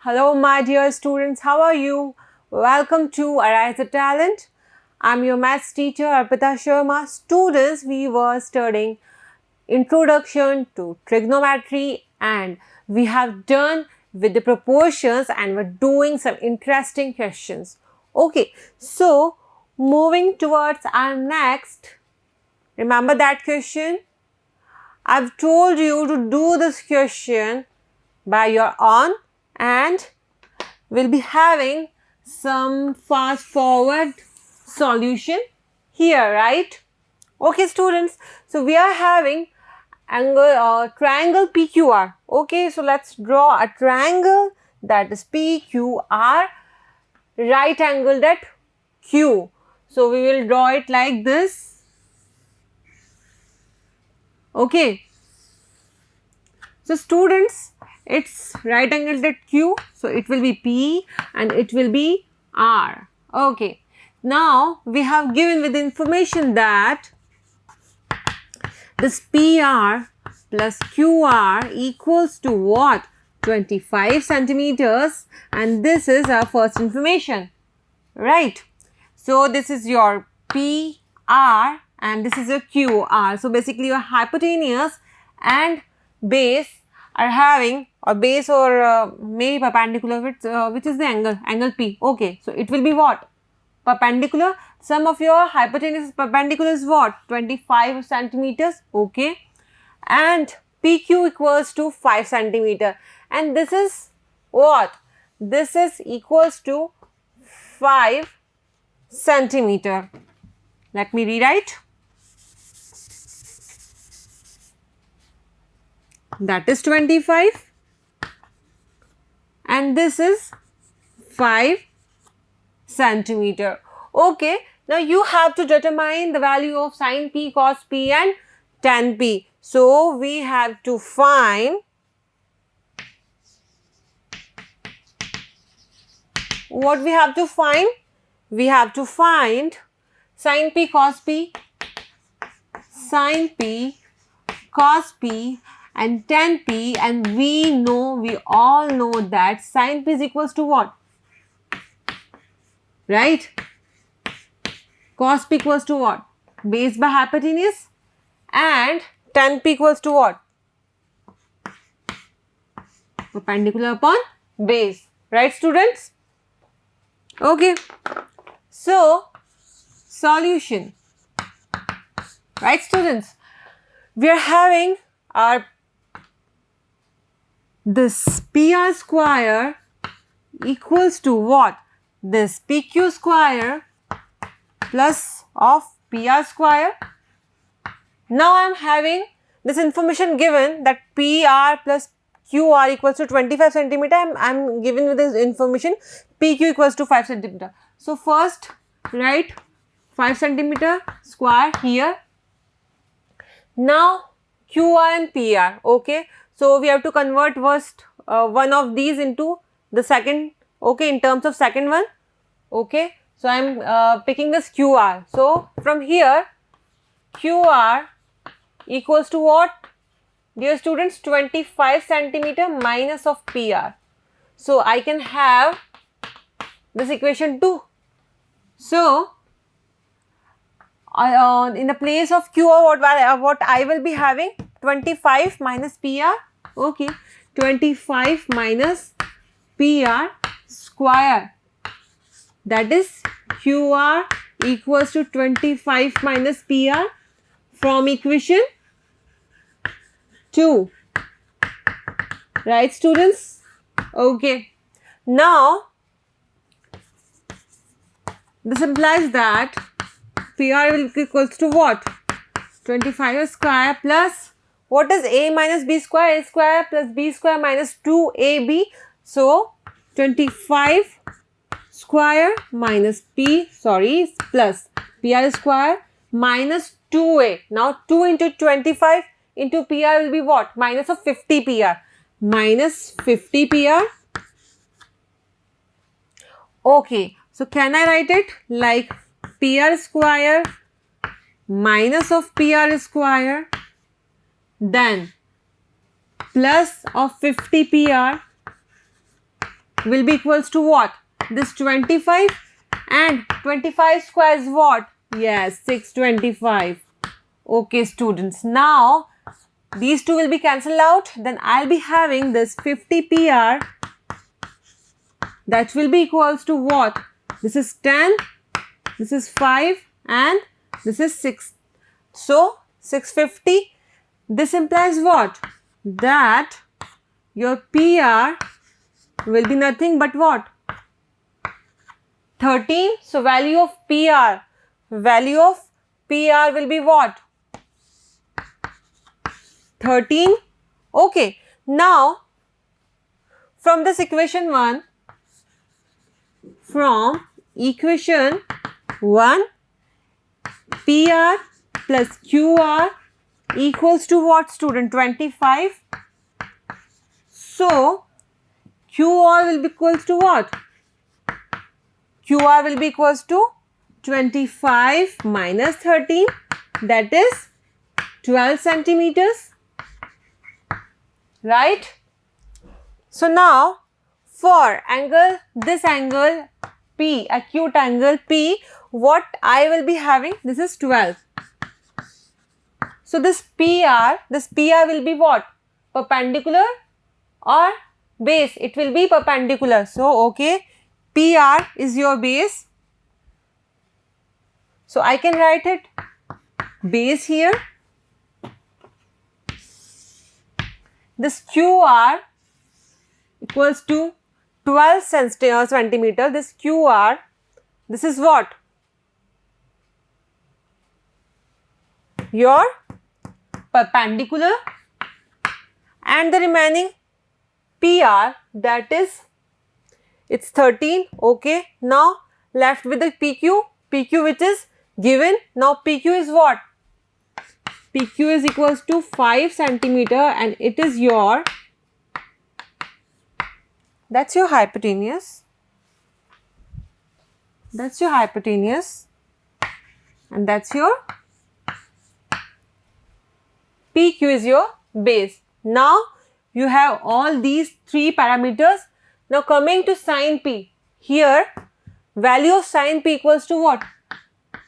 Hello my dear students, how are you? Welcome to AriserTalent. I'm your maths teacher Arpita Sharma. Students, we were studying Introduction to Trigonometry and we have done with the proportions and we're doing some interesting questions. Okay, so moving towards our next, remember that question? I've told you to do this question by your own and we'll be having some fast forward solution here, right? Okay students, so we are having triangle PQR. Okay, so let's draw a triangle that is PQR, right angled at Q. So we will draw it like this. Okay, so students, it's right angled at Q, so it will be P and it will be R. Okay, now we have given with information that this PR plus QR equals to what? 25 centimeters, and this is our first information, right? So this is your PR and this is your QR. So basically your hypotenuse and base are having a base or maybe perpendicular which is the angle P. Okay, so it will be what? Perpendicular. Sum of your hypotenuse perpendicular is what? 25 centimeters. Okay, and PQ equals to 5 centimeter, and this is what? This is equals to 5 centimeter. Let me rewrite. That is 25 and this is 5 centimeter. Okay, now you have to determine the value of sin P, cos P and tan P. So we have to find what we have to find? We have to find sin P, cos P, sin P, cos P and tan P, and we all know that sin P is equals to what? Right? Cos P equals to what? Base by hypotenuse, and tan P equals to what? Perpendicular upon base. Right students? Okay. So, solution. Right students? We are having our this PR square equals to what? This PQ square plus of PR square. Now I am having this information given that PR plus QR equals to 25 centimeter. I am given with this information PQ equals to 5 centimeter. So first write 5 centimeter square here. Now QR and PR. Okay, so we have to convert first one of these into the second. Okay, in terms of second one. Okay, so I am picking this QR. So from here QR equals to what, dear students? 25 centimeter minus of PR. So I can have this equation 2. So in the place of QR, what I will be having? 25 minus PR. Okay, 25 minus PR square. That is QR equals to 25 minus PR from equation 2. Right students? Okay. Now this implies that PR will equals to what? 25 square plus what is A minus B square? A square plus B square minus 2AB. So 25 square minus plus PR square minus 2A. Now 2 into 25 into PR will be what? Minus of 50 PR. Minus 50 PR. Okay, so can I write it like PR square minus of PR square, then plus of 50 PR will be equals to what? This 25 and 25 square is what? Yes, 625. Okay, students. Now, these two will be cancelled out. Then I'll be having this 50 PR. That will be equals to what? This is 10, this is 5 and this is 6. So, 650. This implies what? That your PR will be nothing but what? 13. So, value of PR will be what? 13. Okay. Now, from this equation 1, PR plus QR equals to what, student? 25. So, QR will be equals to what? QR will be equals to 25 minus 13, that is 12 centimeters, right? So, now for angle, this angle P, acute angle P, what I will be having? This is 12. So, this PR will be what? Perpendicular or base? It will be perpendicular. So, okay, PR is your base. So, I can write it base here. This QR equals to 12 centimeter. This QR, this is what? Your perpendicular, and the remaining PR, that is, it's 13. Okay. Now, left with the PQ which is given. Now, PQ is what? PQ is equals to 5 centimeter and it is your, that's your hypotenuse. That's your hypotenuse and that's your PQ is your base. Now, you have all these three parameters. Now, coming to sin P, here value of sin P equals to what?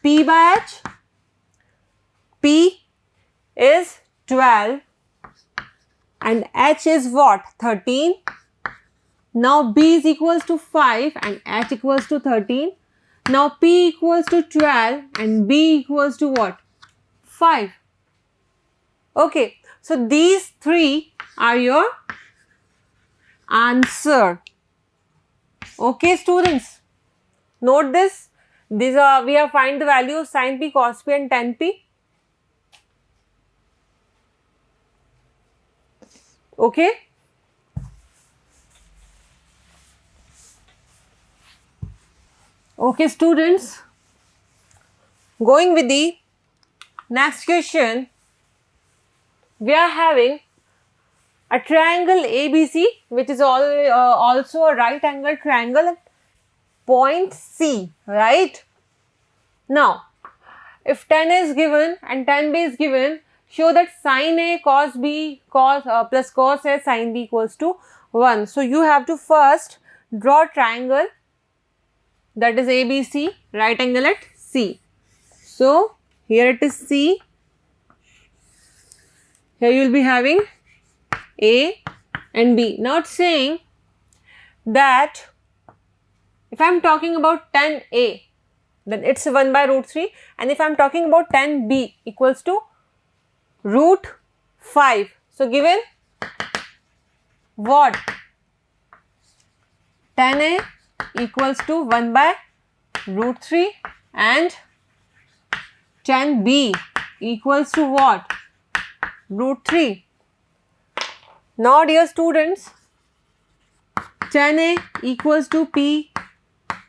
P by H. P is 12 and H is what? 13. Now, B is equals to 5 and H equals to 13. Now, P equals to 12 and B equals to what? 5. Okay. So, these three are your answer. Okay, students. Note this. These are, we have find the value of sin P, cos P and tan P. Okay. Okay, students. Going with the next question, we are having a triangle ABC, which is also a right angle triangle at point C, right? Now, if tan A is given and tan B is given, show that sin A cos B plus cos A sin B equals to 1. So, you have to first draw triangle, that is ABC, right angle at C. So, here it is C. Here you will be having A and B. Now, it's saying that if I am talking about tan A, then it's 1 by root 3, and if I am talking about tan B equals to root 5. So, given what? Tan A equals to 1 by root 3 and tan B equals to what? Root 3. Now, dear students, tan A equals to P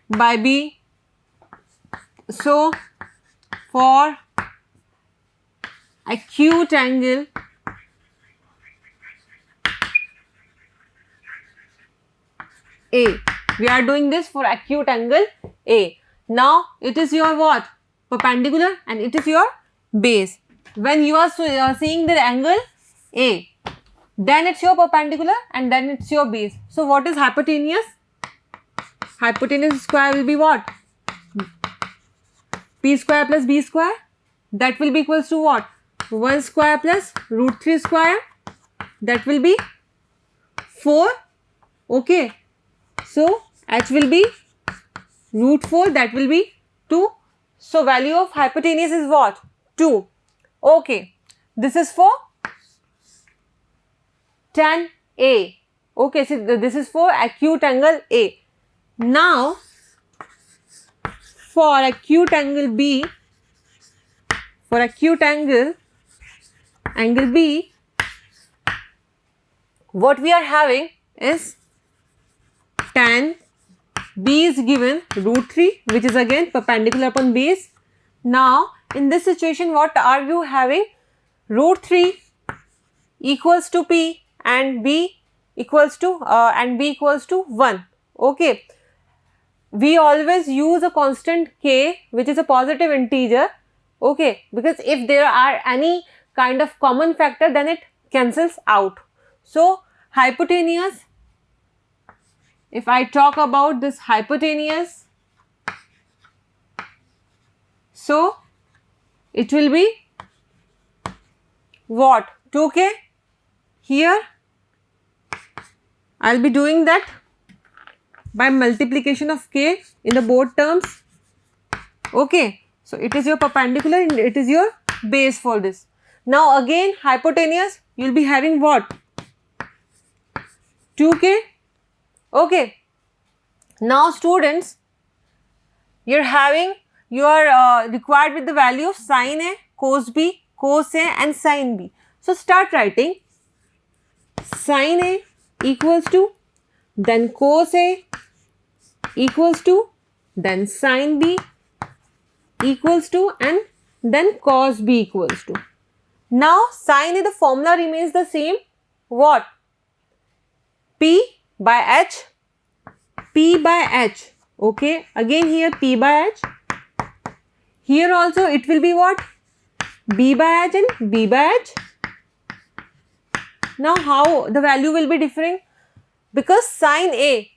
by B. So, for acute angle A, we are doing this for acute angle A. Now, it is your what? Perpendicular and it is your base. When you are seeing the angle A, then it's your perpendicular and then it's your base. So, what is hypotenuse? hypotenuse square will be what? P square plus B square. That will be equals to what? 1 square plus root 3 square. That will be 4. Okay. So, H will be root 4. That will be 2. So, value of hypotenuse is what? 2. Okay. This is for tan A. Okay. So, this is for acute angle A. Now, for acute angle B, for acute angle B, what we are having is tan B is given root 3, which is again perpendicular upon base. Now, in this situation, what are you having? Root 3 equals to P and B equals to 1. Okay. We always use a constant K, which is a positive integer. Okay, because if there are any kind of common factor, then it cancels out. So, hypotenuse, if I talk about this hypotenuse, so it will be what? 2K. Here, I will be doing that by multiplication of K in the both terms. Okay. So, it is your perpendicular and it is your base for this. Now, again hypotenuse, you will be having what? 2K. Okay. Now, students, you are required with the value of sin A, cos B, cos A and sin B. So, start writing sin A equals to, then cos A equals to, then sin B equals to, and then cos B equals to. Now, sin A, the formula remains the same. What? P by H. P by H. Okay. Again here P by H. Here also it will be what? B by H and B by H. Now, how the value will be differing? Because sin A,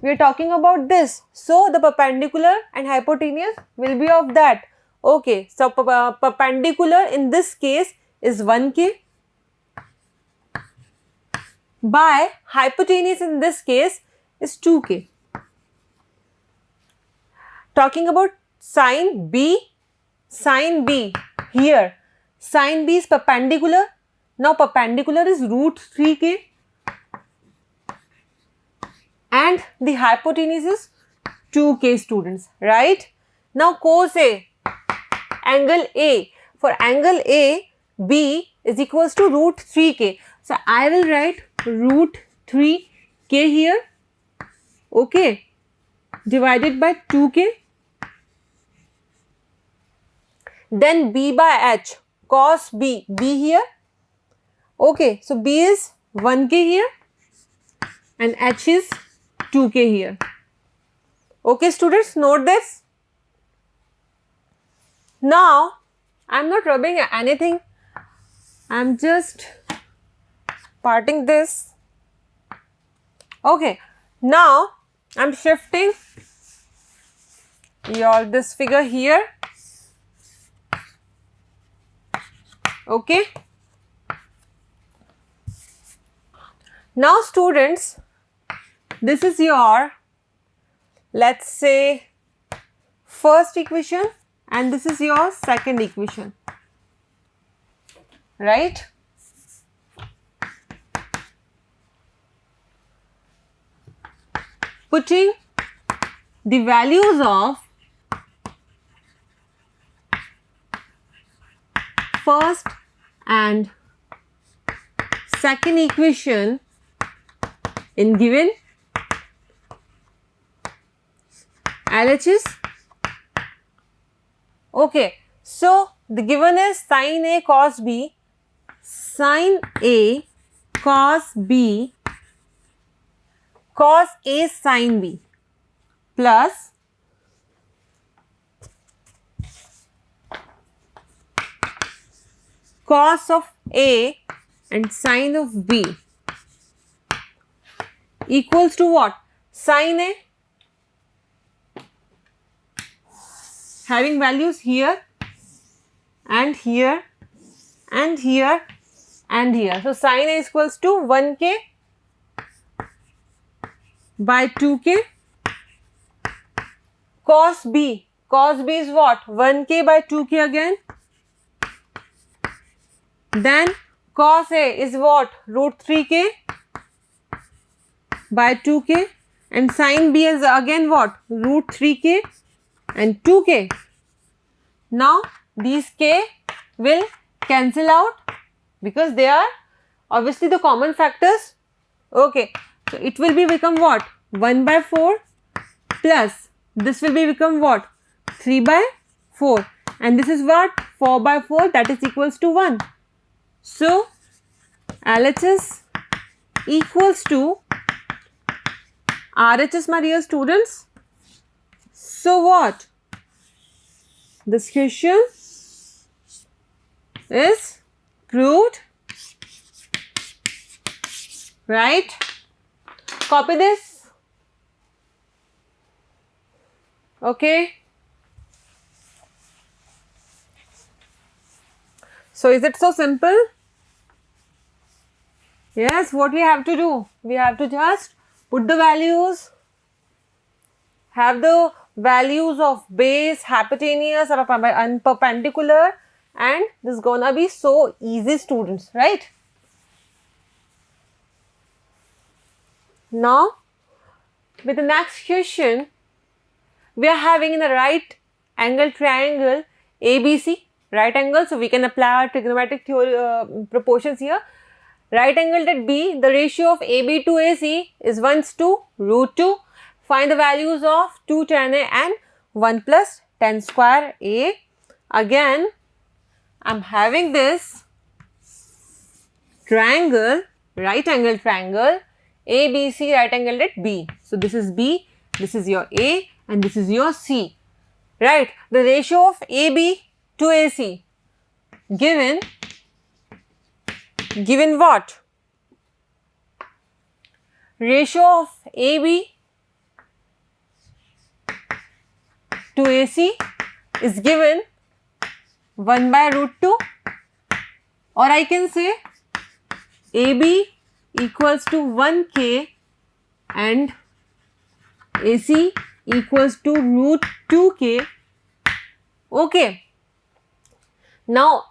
we are talking about this. So, the perpendicular and hypotenuse will be of that. Okay. So, perpendicular in this case is 1K by hypotenuse in this case is 2K. Talking about sin B here, sin B is perpendicular. Now, perpendicular is root 3K and the hypotenuse is 2K, students, right? Now, cos A, angle A, for angle A, B is equals to root 3K. So, I will write root 3K here, okay, divided by 2K. Then B by H, cos B here, okay. So, B is 1K here and H is 2K here. Okay, students, note this. Now, I am not rubbing anything, I am just parting this. Okay, now I am shifting this figure here. Okay. Now, students, this is your, let's say, first equation and this is your second equation, right? Putting the values of first and second equation in given LHS. Okay, so the given is sin A cos B, sin A cos B cos A sin B plus cos of A and sin of B equals to what? Sin A having values here and here and here and here. So sin A is equals to 1k by 2k. Cos B is what? 1k by 2k again. Then cos A is what? Root 3k by 2k, and sin B is again what? Root 3k and 2k. Now these k will cancel out because they are obviously the common factors. Okay, so it will be become what? 1 by 4 plus this will be become what? 3 by 4, and this is what? 4 by 4, that is equals to 1. So LHS equals to RHS, my dear students. So what? This question is proved, right? Copy this. Okay. So is it so simple? Yes, what we have to do? We have to just put the values, have the values of base, hypotenuse and perpendicular, and this is gonna be so easy, students, right? Now with the next question, we are having in a right angle triangle ABC, right angle, so we can apply our trigonometric theory proportions here. Right angle at B, the ratio of AB to AC is 1:2 root 2. Find the values of 2 tan A and 1 plus tan square A. Again, I am having this triangle, right angle triangle, ABC, right angle at B. So this is B, this is your A, and this is your C. Right, the ratio of AB to AC given what? Ratio of AB to AC is given 1 by root 2, or I can say AB equals to 1k and AC equals to root 2k. Okay. Now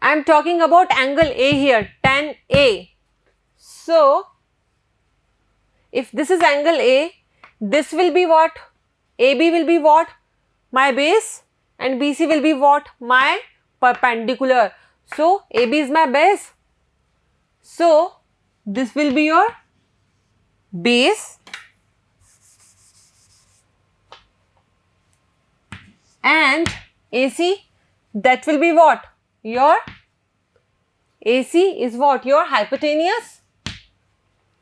I am talking about angle A here, tan A. So if this is angle A, this will be what? AB will be what? My base, and BC will be what? My perpendicular. So AB is my base. So this will be your base, and AC, that will be what? Your AC is what? Your hypotenuse.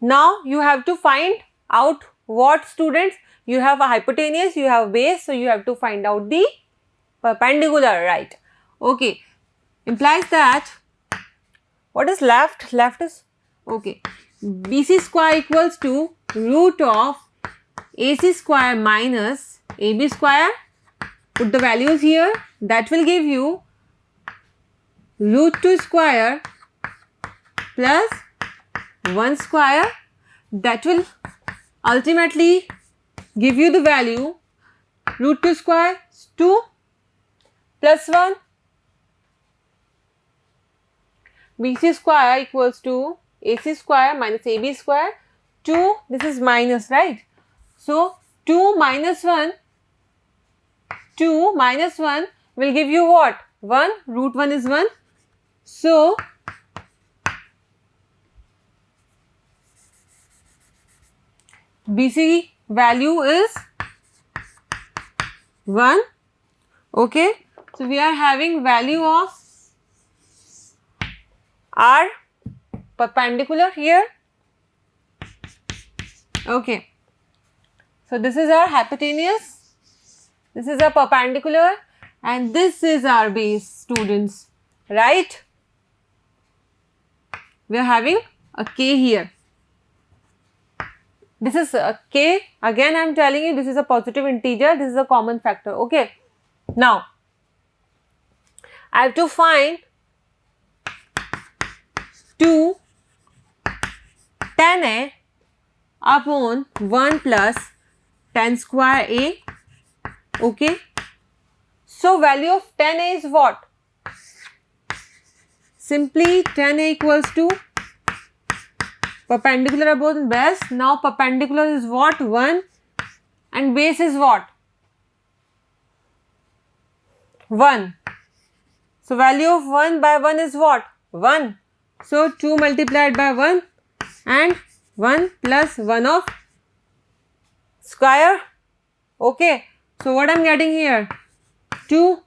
Now you have to find out what, students? You have a hypotenuse, you have base, so you have to find out the perpendicular, right? Okay, implies that what is left? Left is, okay, BC square equals to root of AC square minus AB square. Put the values here, that will give you root 2 square plus 1 square, that will ultimately give you the value root 2 square is 2 plus 1. BC square equals to AC square minus AB square, 2, this is minus, right? So 2 minus 1 will give you what? 1, root 1 is 1. So BC value is 1. Okay, so we are having value of our perpendicular here. Okay, so this is our hypotenuse, this is our perpendicular, and this is our base, students, right? We are having a K here. This is a K, again I am telling you, this is a positive integer, this is a common factor. Okay, Now, I have to find 2 tan A upon 1 plus tan square A. Okay. So, value of tan A is what? Simply tan A equals to perpendicular are both base. Now, perpendicular is what? 1 and base is what? 1. So, value of 1 by 1 is what? 1. So, 2 multiplied by 1 and 1 plus 1 of square. Okay. So, what I am getting here? 2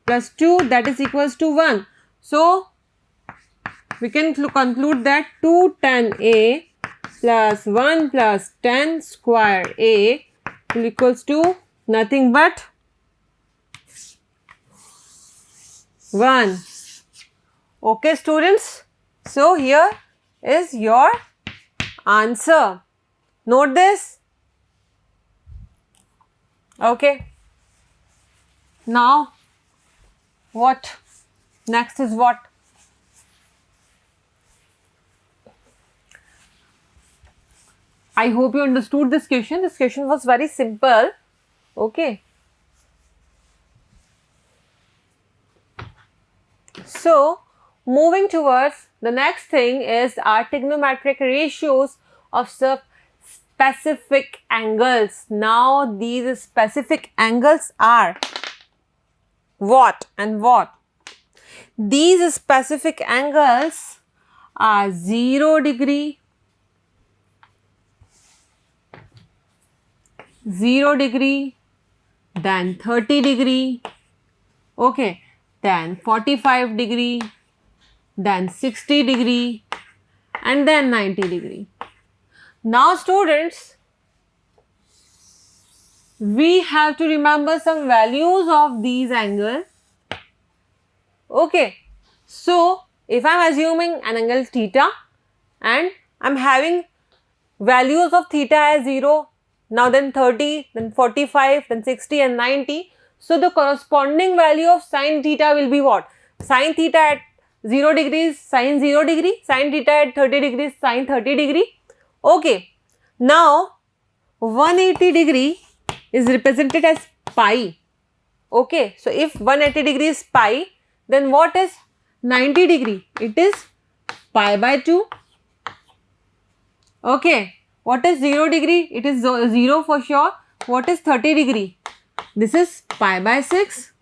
plus 2, that is equals to 1. So, we can conclude that 2 tan A plus 1 plus tan square A will equals to nothing but 1. Okay, students. So, here is your answer. Note this. Okay. Now, what? Next is what? I hope you understood this question. This question was very simple. Okay. So, moving towards the next thing is our trigonometric ratios of specific angles. Now, these specific angles are what and what? These specific angles are 0 degree, 0 degree, then 30 degree, okay, then 45 degree, then 60 degree, and then 90 degree. Now, students, we have to remember some values of these angles. Okay, so if I am assuming an angle theta and I am having values of theta as 0, now then 30, then 45, then 60 and 90. So, the corresponding value of sin theta will be what? Sin theta at 0 degrees, sin 0 degree, sin theta at 30 degrees, sin 30 degree. Okay. Now, 180 degree is represented as pi. Okay. So, if 180 degree is pi, then what is 90 degree? It is pi by 2. Okay. What is 0 degree? It is 0 for sure. What is 30 degree? This is pi by 6.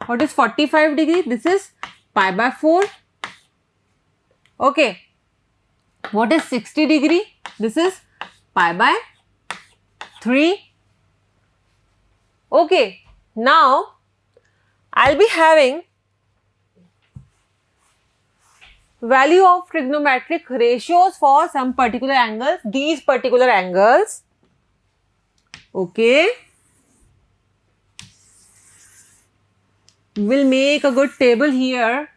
What is 45 degree? This is pi by 4. Okay. What is 60 degree? This is pi by 3. Okay. Now, I will be having value of trigonometric ratios for some particular angles, these particular angles. Okay. We'll make a good table here.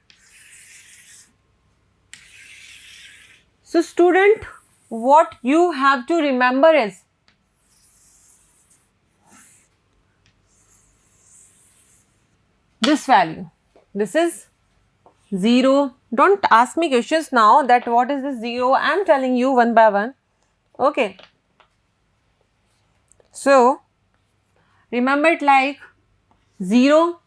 So, student, what you have to remember is this value. This is 0. Don't ask me questions now that what is this 0. I am telling you one by one. Okay. So, remember it like 0,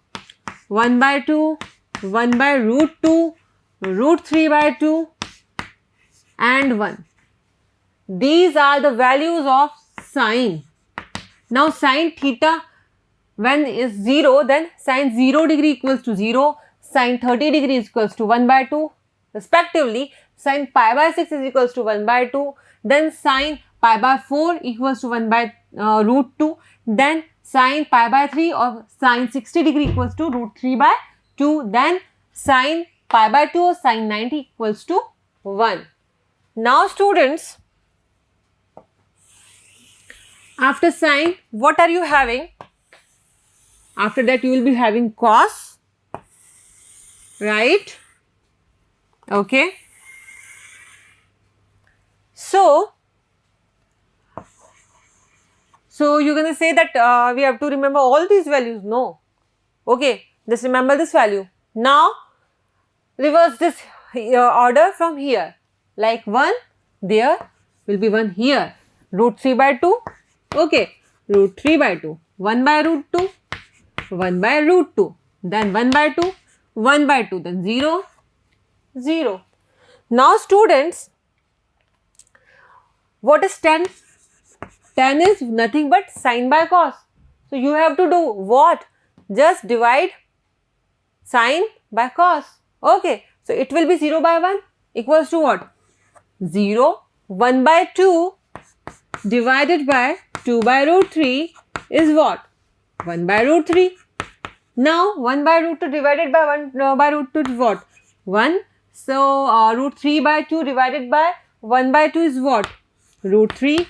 1 by 2, 1 by root 2, root 3 by 2 and 1. These are the values of sine. Now, sin theta when is 0, then sin 0 degree equals to 0, sin 30 degree is equals to 1 by 2 respectively, sin pi by 6 is equals to 1 by 2, then sin pi by 4 equals to 1 by root 2, then sin pi by 3 or sin 60 degree equals to root 3 by 2, then sin pi by 2 or sin 90 equals to 1. Now, students, after sine, what are you having? After that, you will be having cos, right? Okay. So you're going to say that we have to remember all these values. No. Okay, just remember this value. Now, reverse this order from here. Like 1, there will be 1 here. Root 3 by 2. Okay, root 3 by 2. 1 by root 2. 1 by root 2. Then 1 by 2. 1 by 2. Then 0. 0. Now, students, what is 10? 10 is nothing but sine by cos. So, you have to do what? Just divide sine by cos. Okay. So, it will be 0 by 1 equals to what? 0. 1 by 2 divided by 2 by root 3 is what? 1 by root 3. Now, 1 by root 2 divided by 1 by root 2 is what? 1. So, root 3 by 2 divided by 1 by 2 is what? Root 3.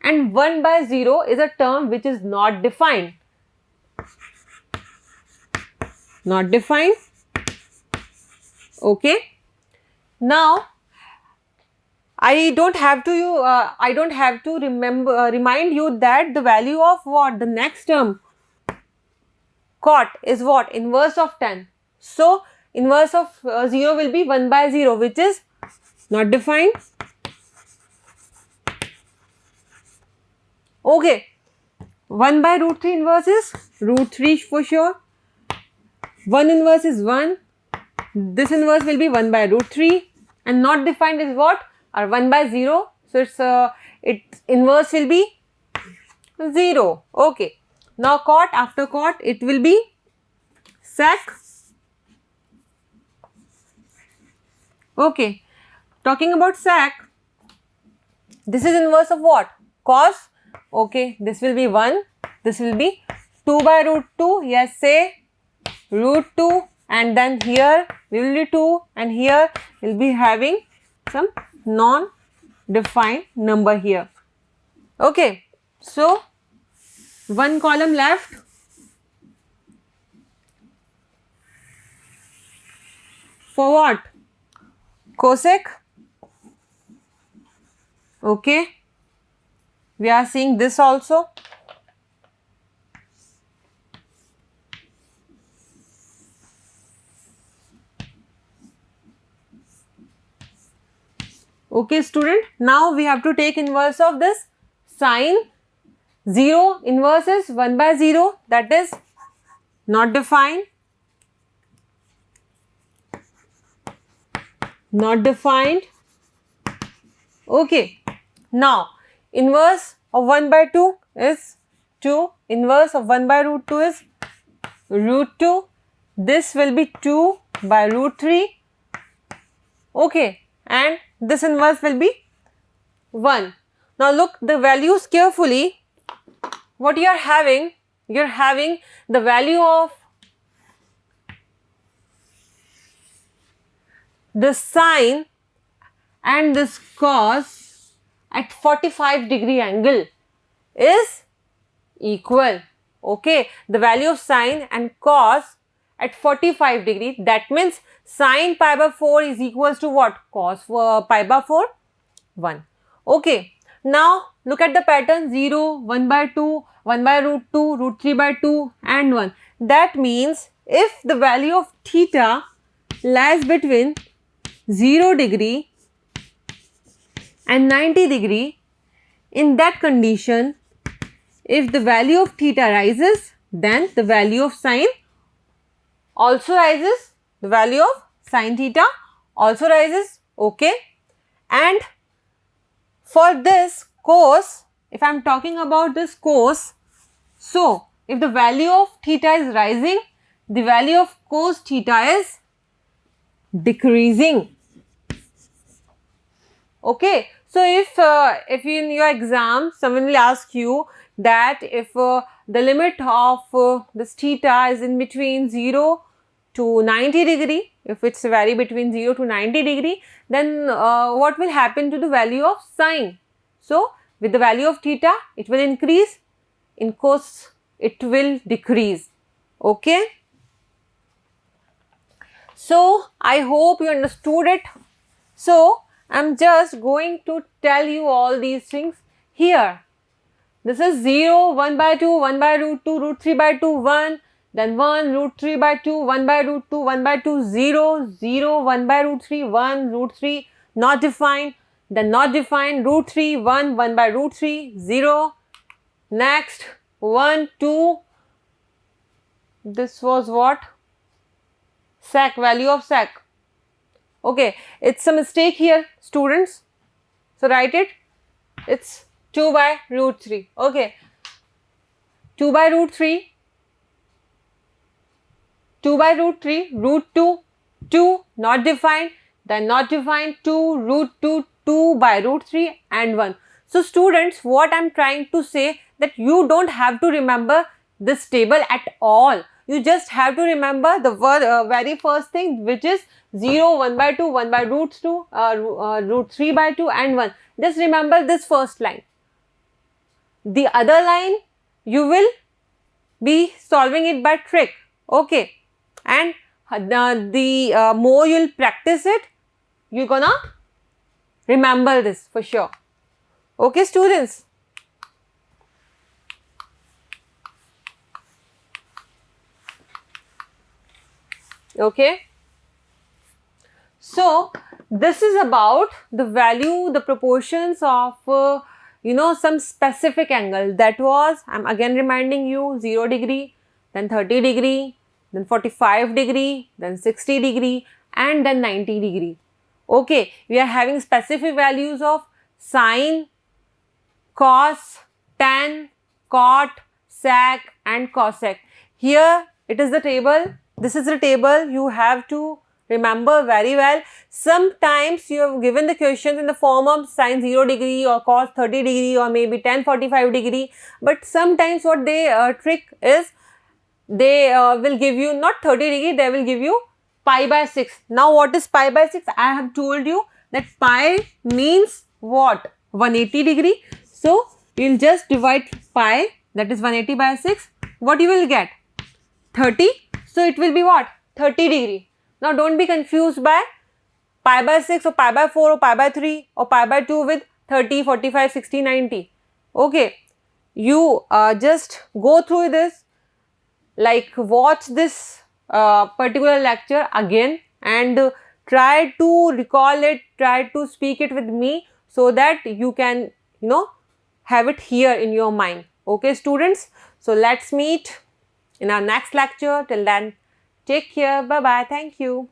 And 1 by 0 is a term which is not defined. Not defined. Okay. Now, I don't have to remind you that the value of what? The next term, cot, is what? Inverse of 10. So, inverse of 0 will be 1 by 0, which is not defined. Okay. 1 by root 3 inverse is root 3 for sure. 1 inverse is 1. This inverse will be 1 by root 3. And not defined is what? Or 1 by 0. So, its inverse will be 0. Okay. Now, cot, after cot, it will be sec. Okay. Talking about sec, this is inverse of what? Cos. Okay. This will be 1. This will be 2 by root 2. Yes, say root 2. And then here we will be 2. And here we will be having some non-defined number here. Okay. So, one column left. For what? Cosec. Okay. We are seeing this also. Okay, student. Now, we have to take inverse of this sine. 0 inverse is 1 by 0, that is not defined. Not defined. Okay. Now, inverse of 1 by 2 is 2. Inverse of 1 by root 2 is root 2. This will be 2 by root 3. Okay. And this inverse will be 1. Now, look the values carefully. What you are having the value of this sine and this cos at 45-degree angle is equal. Okay, the value of sine and cos at 45 degree, that means sine pi by 4 is equals to what? Cos pi by 4, 1. Okay. Now, look at the pattern 0, 1 by 2, 1 by root 2, root 3 by 2 and 1. That means, if the value of theta lies between 0 degree and 90 degree, in that condition, if the value of theta rises, then the value of sine also rises, the value of sine theta also rises. Okay. And for this cos, if I am talking about this cos, so if the value of theta is rising, the value of cos theta is decreasing. Okay. So, if in your exam someone will ask you that if the limit of this theta is in between 0 to 90 degree, if it's vary between 0 to 90 degree, then what will happen to the value of sine? So, with the value of theta, it will increase, in cos it will decrease. Okay. So, I hope you understood it. So, I am just going to tell you all these things here. This is 0, 1 by 2, 1 by root 2, root 3 by 2, 1. then 1 root 3 by 2, 1 by root 2, 1 by 2, 0, 0, 1 by root 3, 1, root 3, not defined, then not defined, root 3, 1, 1 by root 3, 0, next 1, 2, this was what? Sec, value of sec. Okay, it's a mistake here, students. So write it. It's 2 by root 3. Okay, 2 by root 3, 2 by root 3, root 2, 2, not defined, then not defined, 2, root 2, 2 by root 3 and 1. So students, what I am trying to say that you don't have to remember this table at all. You just have to remember the very first thing, which is 0, 1 by 2, 1 by root 2, root 3 by 2 and 1. Just remember this first line. The other line, you will be solving it by trick. Okay. And the more you'll practice it, you're gonna remember this for sure. Okay, students. Okay. So, this is about the value, the proportions of, some specific angle. That was, I am again reminding you, 0 degree, then 30 degree, then 45 degree, then 60 degree and then 90 degree. Okay, we are having specific values of sine, cos, tan, cot, sec and cosec. Here it is the table. This is the table. You have to remember very well. Sometimes you have given the questions in the form of sine 0 degree or cos 30 degree or maybe tan 45 degree. But sometimes what they trick is, they will give you not 30 degree, they will give you pi by 6. Now what is pi by 6? I have told you that pi means what? 180 degree. So you will just divide pi, that is 180 by 6. What you will get? 30. So it will be what? 30 degree. Now don't be confused by pi by 6 or pi by 4 or pi by 3 or pi by 2 with 30, 45, 60, 90. Okay. You just go through this, like watch this particular lecture again and try to recall it, try to speak it with me so that you can, have it here in your mind. Okay, students. So let's meet in our next lecture. Till then, take care. Bye-bye. Thank you.